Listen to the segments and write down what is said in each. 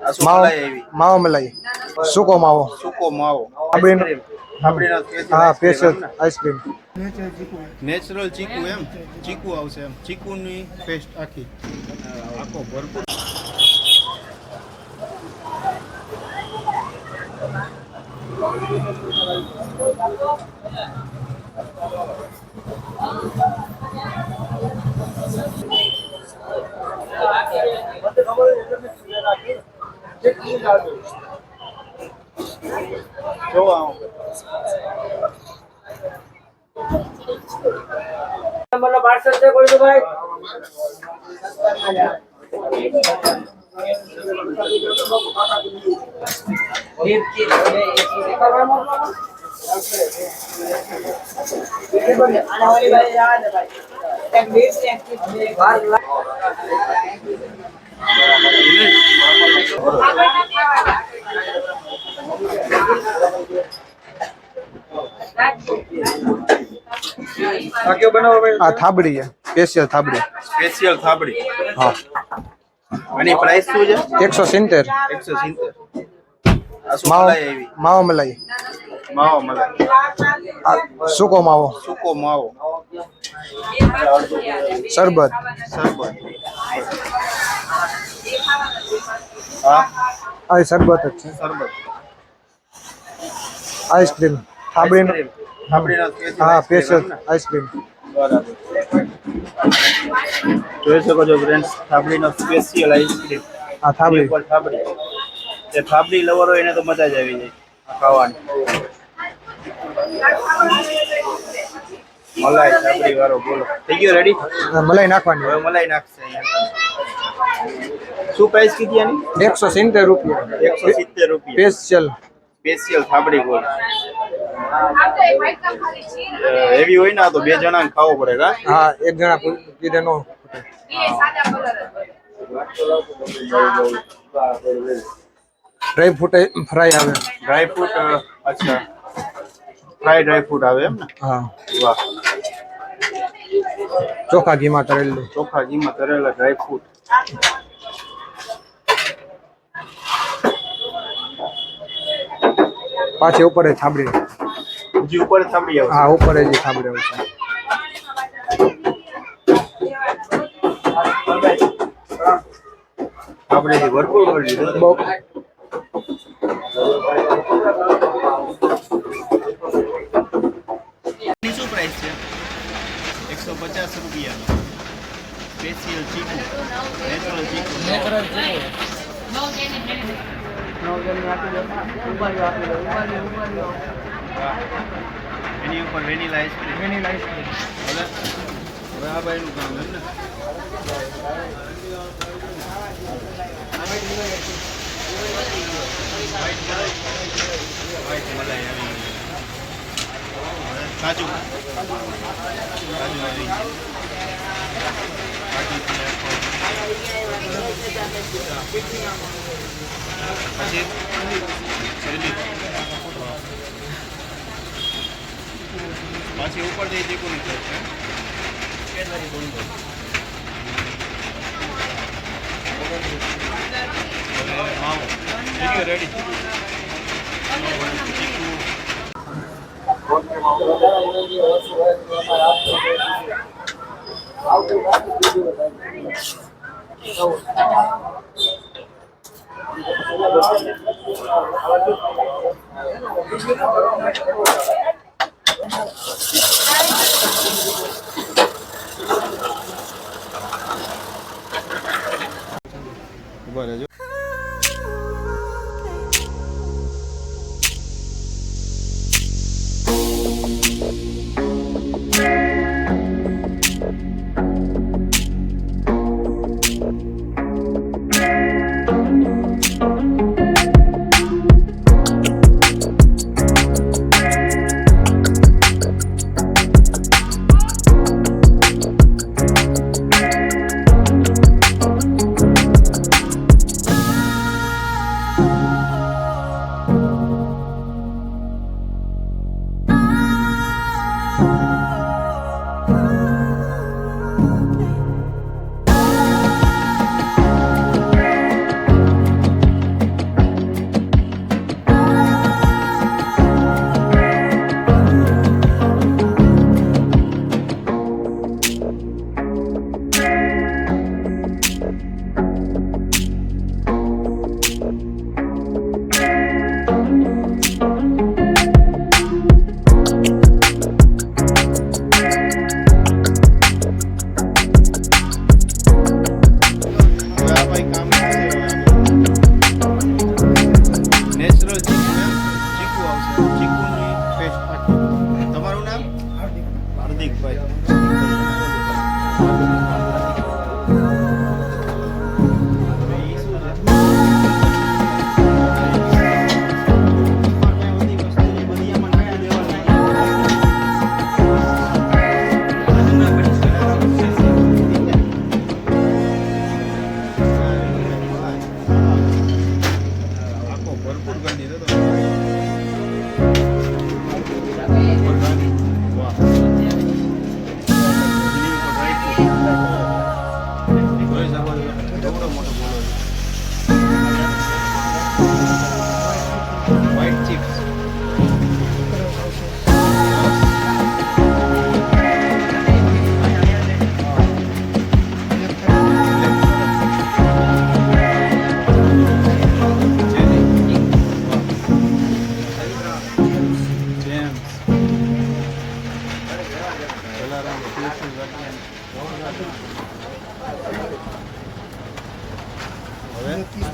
માવો આવી માવો મલાઈ સૂકો માવો સૂકો માવો આપણી હા સ્પેશિયલ આઈસ્ક્રીમ નેચરલ ચીકુ એમ ચીકુ આવશે એમ ચીકુની પેસ્ટ આખી આખો ભરપૂર જોવા मतलब पार्सल से कोई तो भाई આ થાબડી છે સ્પેશિયલ થાબડી સ્પેશિયલ થાબડી હા આની પ્રાઇસ શું છે 170 170 આ શું માવો મલાઈ આવી માવો મલાઈ માવો મલાઈ આ સૂકો માવો સૂકો માવો શરબત શરબત હા આ શરબત જ છે શરબત આઈસ્ક્રીમ થાબડી થાબડીનો હા સ્પેશિયલ આઈસ્ક્રીમ બરાબર જોઈ શકો છો ફ્રેન્ડ્સ થાબડીનો સ્પેશિયલ આઈસ્ક્રીમ આ થાબડી ઉપર થાબડી જે થાબડી લવર હોય એને તો મજા જ આવી જાય આ ખાવાની મલાઈ થાબડી વાળો બોલો થઈ ગયો રેડી મલાઈ નાખવાની હવે મલાઈ નાખશે શું પ્રાઇસ કીધી આની 170 રૂપિયા 170 રૂપિયા સ્પેશિયલ સ્પેશિયલ થાબડી બોલ હેવી હોય ને તો બે જણાને ખાવો પડે કા હા એક જણા કીધે નો ડ્રાય ફ્રૂટ ફ્રાય આવે ડ્રાય ફ્રૂટ અચ્છા ફ્રાય ડ્રાય ફ્રૂટ આવે એમ ને હા વાહ ચોખા ઘીમાં તળેલું ચોખા ઘીમાં તળેલા ડ્રાય ફ્રૂટ પાછી ઉપર જ થાબડી હજી ઉપર થાબડી આવે હા ઉપર જ થાબડી આવશે આપણે જે ભરપૂર કરી દીધું બહુ શું પ્રાઇસ છે 150 રૂપિયા સ્પેશિયલ ચીકુ નેચરલ ચીકુ એની ઉપર વેનીલા આઈસ્ક્રીમ હવે આ ભાઈનું કામ એમ ને વ્હાઈટ મલાઈ આવી ગઈ કાજુ આવી ગઈ પછી શેરડી પાછી ઉપર જઈ ચીકુની પ્લેટ છે માવો રેડી ચીકુ ઉભા રહેજો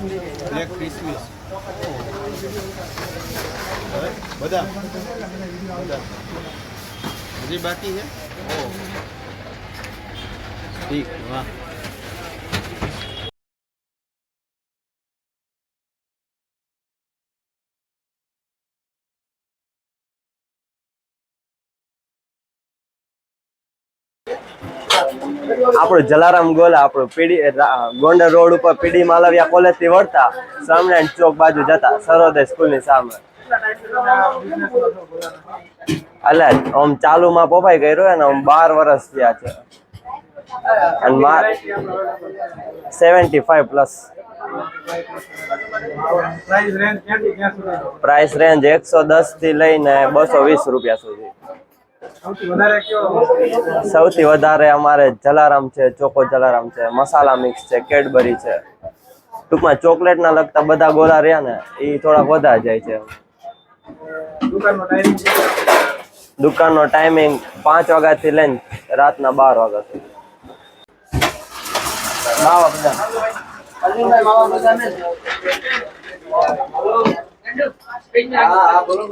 બ્લેક કિસમિસ બધા હજી બાકી છે ઠીક વાહ આપણું જલારામ ગોલા આપણું પીડી ગોંડલ રોડ ઉપર પીડી માલવિયા કોલેજ થી વળતા સ્વામિનારાયણ ચોક બાજુ જતા સરોદય સ્કૂલ ની સામે એટલે આમ ચાલુમાં પપ્પાઈ કર્યો ને આમ 12 વર્ષ થયા છે અને 75 પ્લસ પ્રાઇસ રેન્જ 110 થી લઈને 220 રૂપિયા સુધી સૌથી વધારે અમારે જલારામ છે ચોકો જલારામ છે મસાલા મિક્સ છે કેડબરી છે ટૂંકમાં ચોકલેટ ના લગતા બધા ગોળા રહ્યા ને એ થોડાક વધારે જાય છે દુકાનનો ટાઈમિંગ 5 વાગ્યાથી લઈને રાતના 12 વાગ્યા સુધી માવા બધા અરવિંદભાઈ માવા બધા ને હા બોલો